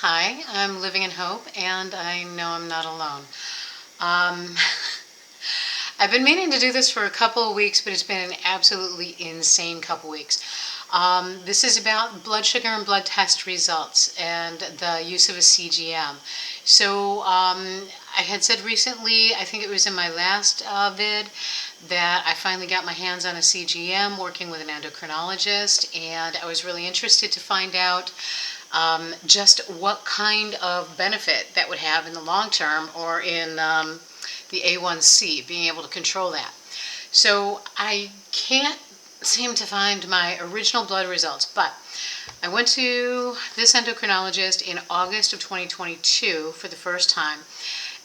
Hi, I'm living in hope, and I know I'm not alone. Um, I've been meaning to do this for a couple of weeks, but it's been an absolutely insane couple weeks. This is about blood sugar and blood test results and the use of a Cgm. So I had said recently, I think it was in my last vid, that I finally got my hands on a Cgm working with an endocrinologist, and I was really interested to find out just what kind of benefit that would have in the long term or in the A1C, being able to control that. So I can't seem to find my original blood results, but I went to this endocrinologist in August of 2022 for the first time,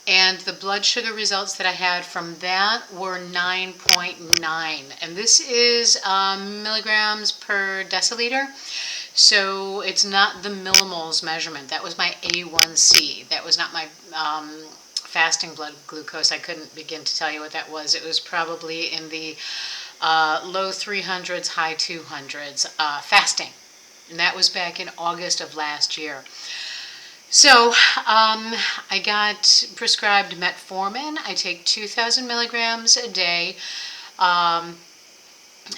and the blood sugar results that I had from that were 9.9, and this is milligrams per deciliter. So it's not the millimoles measurement. That was my A1C. That was not my fasting blood glucose. I couldn't begin to tell you what that was. It was probably in the low 300s, high 200s fasting. And that was back in August of last year. So I got prescribed metformin. I take 2,000 milligrams a day.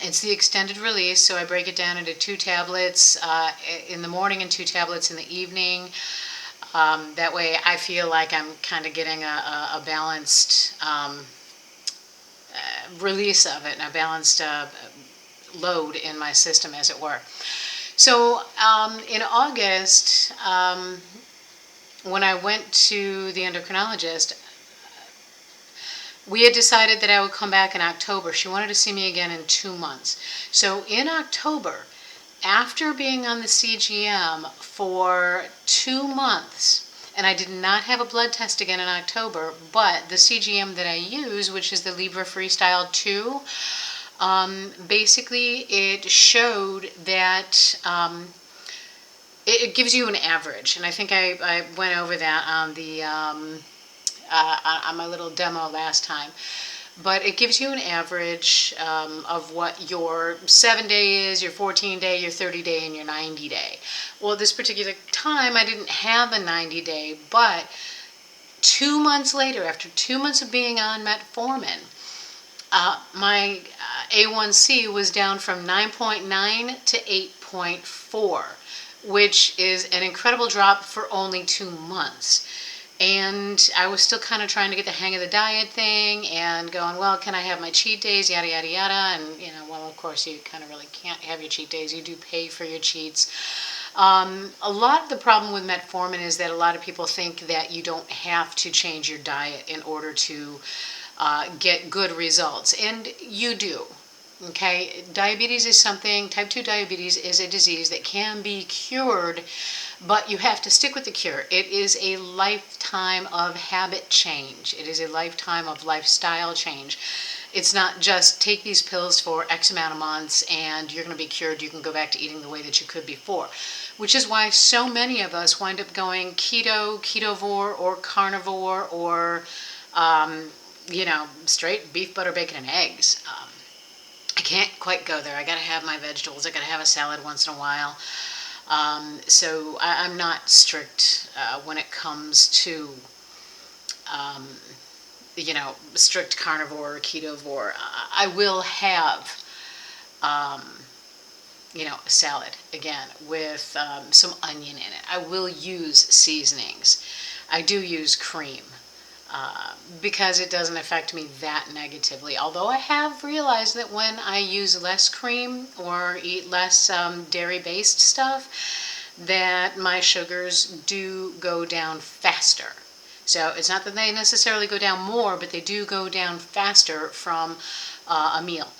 It's the extended release, so I break it down into 2 tablets in the morning and 2 tablets in the evening. That way I feel like I'm kind of getting a balanced release of it and a balanced load in my system, as it were. So in August, when I went to the endocrinologist, we had decided that I would come back in October. She wanted to see me again in 2 months. So in October, after being on the Cgm for 2 months, and I did not have a blood test again in October, but the Cgm that I use, which is the Libra Freestyle 2, basically it showed that it gives you an average, and I think I went over that on the on my little demo last time. But it gives you an average of what your 7-day is, your 14-day, your 30-day, and your 90-day. Well, this particular time I didn't have a 90-day, but 2 months later, after 2 months of being on metformin, my A1C was down from 9.9 to 8.4, which is an incredible drop for only 2 months. And I was still kind of trying to get the hang of the diet thing and going, well, can I have my cheat days, yada, yada, yada. And, well, of course, you kind of really can't have your cheat days. You do pay for your cheats. A lot of the problem with metformin is that a lot of people think that you don't have to change your diet in order to get good results. And you do. Okay, diabetes is something, type 2 diabetes is a disease that can be cured, but you have to stick with the cure. It is a lifetime of habit change. It is a lifetime of lifestyle change. It's not just take these pills for X amount of months and you're going to be cured. You can go back to eating the way that you could before, which is why so many of us wind up going keto, ketovore, or carnivore, or, straight beef, butter, bacon, and eggs. I can't quite go there. I got to have my vegetables. I got to have a salad once in a while. So I'm not strict when it comes to, strict carnivore or ketovore. I will have, a salad again with some onion in it. I will use seasonings. I do use cream. Because it doesn't affect me that negatively. Although I have realized that when I use less cream or eat less dairy-based stuff, that my sugars do go down faster. So it's not that they necessarily go down more, but they do go down faster from a meal.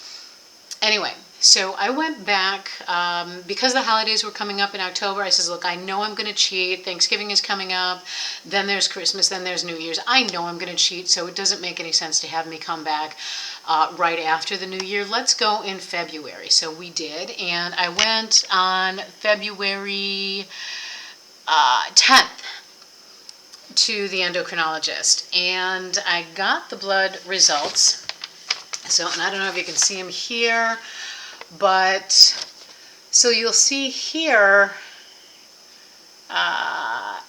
Anyway, so I went back, because the holidays were coming up in October. I says, look, I know I'm going to cheat. Thanksgiving is coming up. Then there's Christmas. Then there's New Year's. I know I'm going to cheat, so it doesn't make any sense to have me come back right after the New Year. Let's go in February. So we did, and I went on February 10th to the endocrinologist, and I got the blood results. So, and I don't know if you can see them here, but so you'll see here,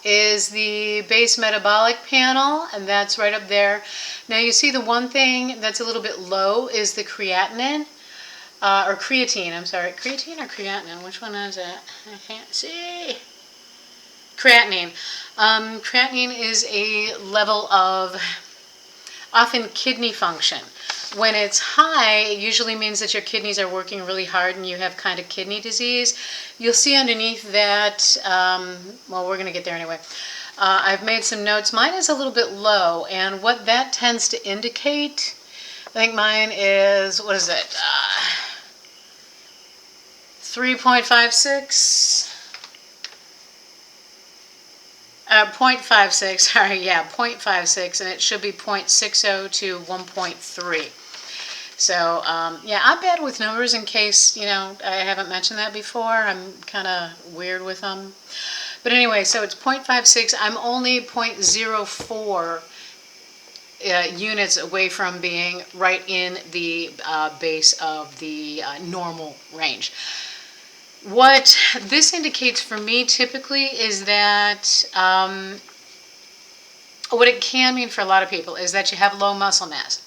is the base metabolic panel, and that's right up there. Now you see the one thing that's a little bit low is the creatinine, or creatine, I'm sorry. Creatine or creatinine? Which one is it? I can't see. Creatinine. Creatinine is a level of often kidney function. When it's high, it usually means that your kidneys are working really hard and you have kind of kidney disease. You'll see underneath that, well, we're going to get there anyway. I've made some notes. Mine is a little bit low, and what that tends to indicate, I think mine is, what is it, 3.56? 0.56, sorry, yeah, 0.56, and it should be 0.60 to 1.3. So, yeah, I'm bad with numbers in case, you know, I haven't mentioned that before. I'm kind of weird with them. But anyway, so it's 0.56. I'm only 0.04 units away from being right in the base of the normal range. What this indicates for me typically is that what it can mean for a lot of people is that you have low muscle mass.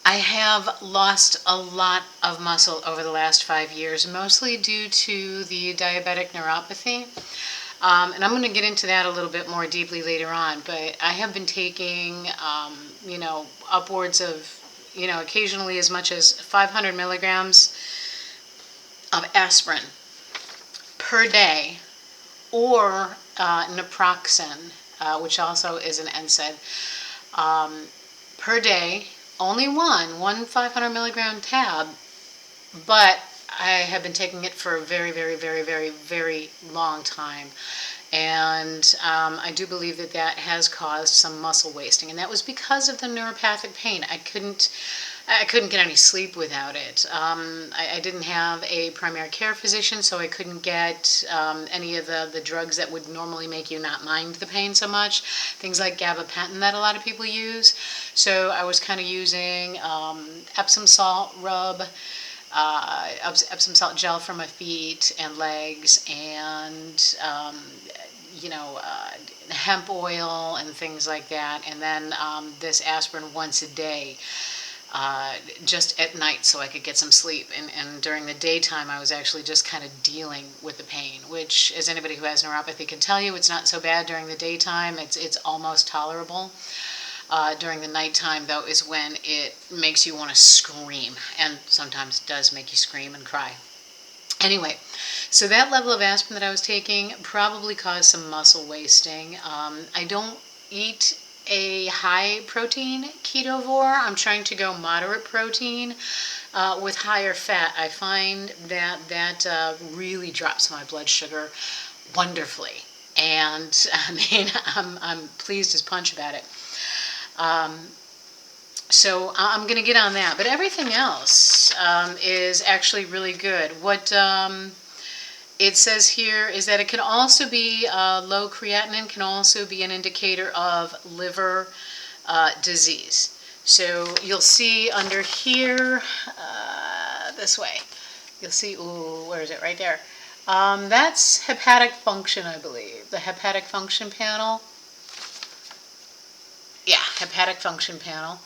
I have lost a lot of muscle over the last 5 years, mostly due to the diabetic neuropathy. And I'm going to get into that a little bit more deeply later on, but I have been taking, you know, upwards of, you know, occasionally as much as 500 milligrams of aspirin per day, or naproxen, which also is an NSAID, per day. Only one 500 milligram tab, but I have been taking it for a very, very, very, very, very long time. And I do believe that that has caused some muscle wasting, and that was because of the neuropathic pain. I couldn't get any sleep without it. I didn't have a primary care physician, so I couldn't get any of the drugs that would normally make you not mind the pain so much. Things like gabapentin that a lot of people use. So I was kind of using Epsom salt rub, Epsom salt gel for my feet and legs, and you know, hemp oil and things like that, and then this aspirin once a day. Just at night so I could get some sleep, and during the daytime I was actually just kind of dealing with the pain, which, as anybody who has neuropathy can tell you, it's not so bad during the daytime. It's almost tolerable. During the nighttime, though, is when it makes you want to scream, and sometimes does make you scream and cry. Anyway, so that level of aspirin that I was taking probably caused some muscle wasting. I don't eat a high protein ketovore. I'm trying to go moderate protein with higher fat. I find that really drops my blood sugar wonderfully, and I mean, I'm pleased as punch about it. So I'm going to get on that, but everything else is actually really good. What it says here is that it can also be, low creatinine can also be an indicator of liver disease. So you'll see under here, this way, you'll see, ooh, where is it? Right there. That's hepatic function, I believe. The hepatic function panel. Yeah, hepatic function panel.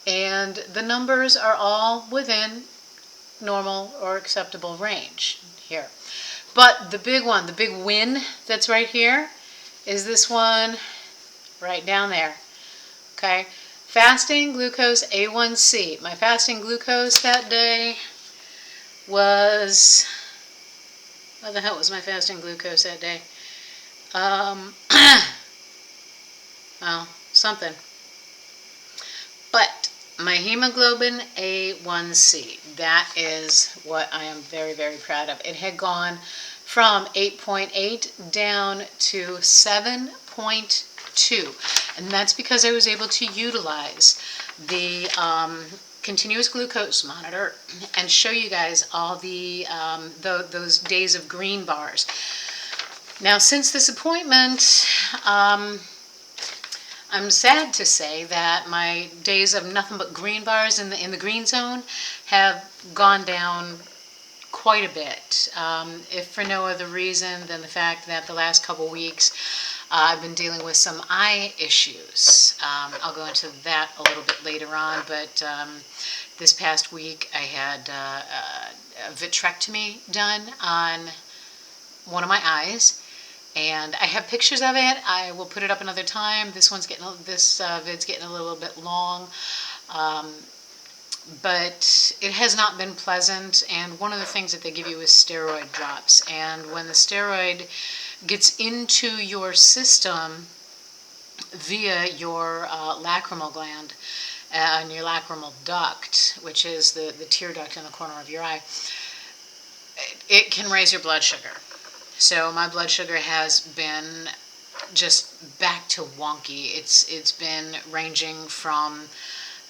And the numbers are all within normal or acceptable range here. But the big one, the big win that's right here, is this one right down there. Okay? Fasting glucose A1C. My fasting glucose that day was, what the hell was my fasting glucose that day? Well, something. But my hemoglobin A1C, that is what I am very, very proud of. It had gone from 8.8 down to 7.2, and that's because I was able to utilize the continuous glucose monitor and show you guys all those days of green bars. Now, since this appointment, I'm sad to say that my days of nothing but green bars in the green zone have gone down quite a bit, if for no other reason than the fact that the last couple weeks I've been dealing with some eye issues. I'll go into that a little bit later on, but this past week I had a vitrectomy done on one of my eyes, and I have pictures of it. I will put it up another time. This vid's getting a little bit long. But it has not been pleasant, and one of the things that they give you is steroid drops, and when the steroid gets into your system via your lacrimal gland and your lacrimal duct, which is the tear duct in the corner of your eye, it can raise your blood sugar. So my blood sugar has been just back to wonky. It's been ranging from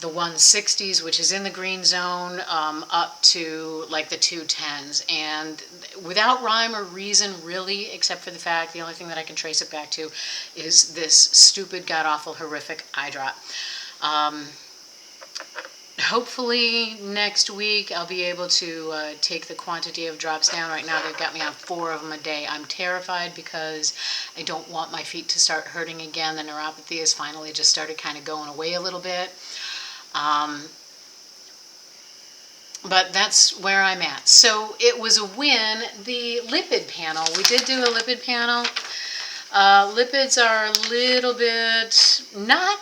the 160s, which is in the green zone, up to like the 210s, and without rhyme or reason really, except for the fact the only thing that I can trace it back to is this stupid, god-awful, horrific eye drop. Hopefully next week I'll be able to take the quantity of drops down. Right now they've got me on 4 of them a day. I'm terrified because I don't want my feet to start hurting again. The neuropathy has finally just started kind of going away a little bit. But that's where I'm at. So it was a win. The lipid panel, we did do a lipid panel. Lipids are a little bit not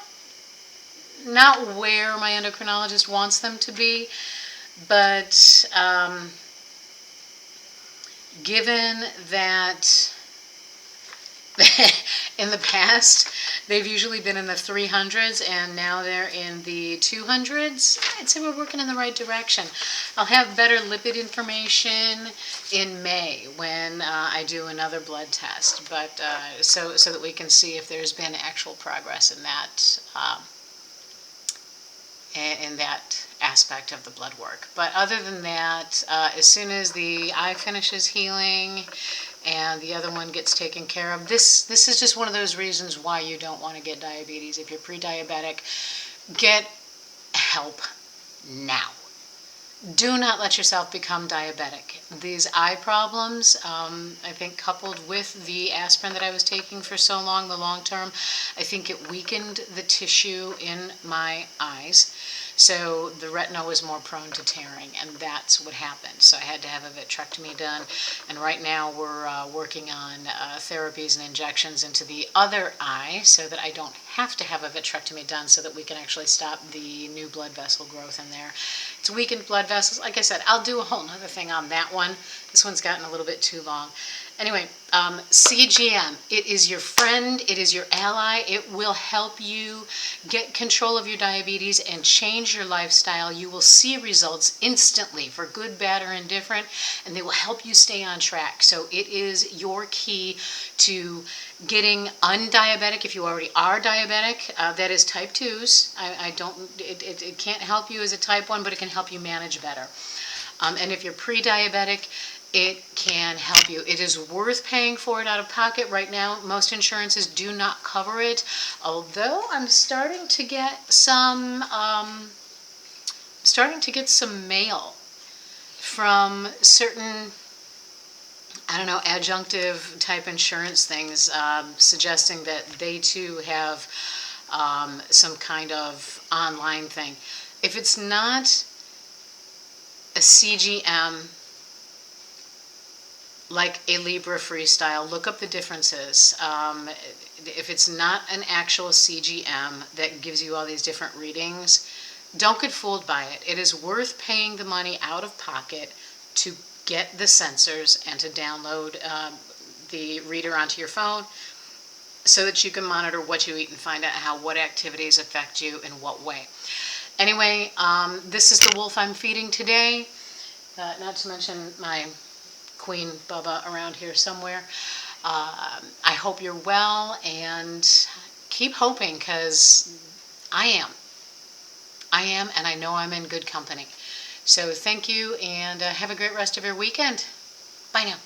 where my endocrinologist wants them to be, but given that in the past they've usually been in the 300s and now they're in the 200s, I'd say we're working in the right direction. I'll have better lipid information in May when I do another blood test, but so that we can see if there's been actual progress in that aspect of the blood work. But other than that, as soon as the eye finishes healing and the other one gets taken care of, this is just one of those reasons why you don't want to get diabetes. If you're pre-diabetic, get help now. Do not let yourself become diabetic. These eye problems, I think coupled with the aspirin that I was taking for so long, the long term, I think it weakened the tissue in my eyes. So the retina was more prone to tearing, and that's what happened. So I had to have a vitrectomy done, and right now we're working on therapies and injections into the other eye so that I don't have to have a vitrectomy done, so that we can actually stop the new blood vessel growth in there. It's weakened blood vessels. Like I said, I'll do a whole nother thing on that one. This one's gotten a little bit too long. Anyway, CGM, it is your friend, it is your ally. It will help you get control of your diabetes and change your lifestyle. You will see results instantly, for good, bad, or indifferent, and they will help you stay on track. So it is your key to getting undiabetic if you already are diabetic. That is type 2s. It can't help you as a type 1, but it can help you manage better. And if you're pre-diabetic, it can help you. It is worth paying for it out of pocket. Right now, most insurances do not cover it, although I'm starting to get some mail from certain, I don't know, adjunctive type insurance things, suggesting that they too have some kind of online thing. If it's not a CGM like a Libra Freestyle, look up the differences. If it's not an actual CGM that gives you all these different readings, don't get fooled by it. It is worth paying the money out of pocket to get the sensors and to download the reader onto your phone so that you can monitor what you eat and find out what activities affect you in what way. Anyway, this is the wolf I'm feeding today, not to mention my Queen Bubba around here somewhere. I hope you're well, and keep hoping, because I am, and I know I'm in good company. So thank you, and have a great rest of your weekend. Bye now.